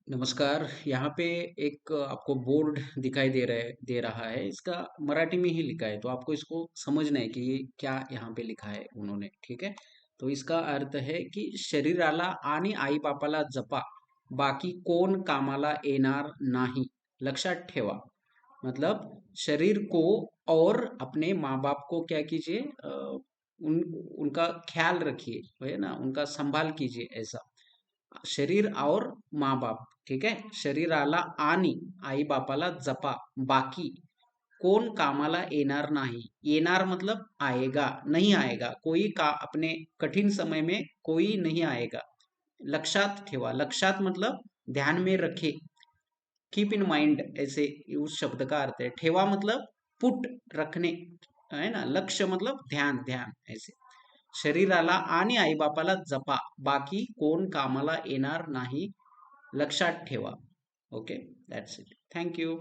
नमस्कार। यहाँ पे एक आपको बोर्ड दिखाई दे रहा है। इसका मराठी में ही लिखा है, तो आपको इसको समझना है कि ये क्या यहाँ पे लिखा है उन्होंने। ठीक है, तो इसका अर्थ है कि शरीराला आणि आई बापाला जपा, बाकी कोण कामाला येणार नाही, लक्षात ठेवा। मतलब शरीर को और अपने माँ बाप को क्या कीजिए, उनका ख्याल रखिए, है ना, उनका संभाल कीजिए। ऐसा शरीर और माँ बाप, ठीक है। शरीराला आणि आई बापाला जपा, बाकी कोण कामाला येणार नाही। येणार मतलब आएगा, नहीं आएगा कोई का, अपने कठिन समय में कोई नहीं आएगा। लक्षात ठेवा, लक्षात मतलब ध्यान में रखे, कीप इन माइंड, ऐसे उस शब्द का अर्थ है। ठेवा मतलब पुट, रखने, है ना। लक्ष्य मतलब ध्यान, ध्यान ऐसे। शरीराला आणि आईबापाला जपा, बाकी कोण कामाला येणार नाही, लक्षात ठेवा। Okay, that's it, thank you.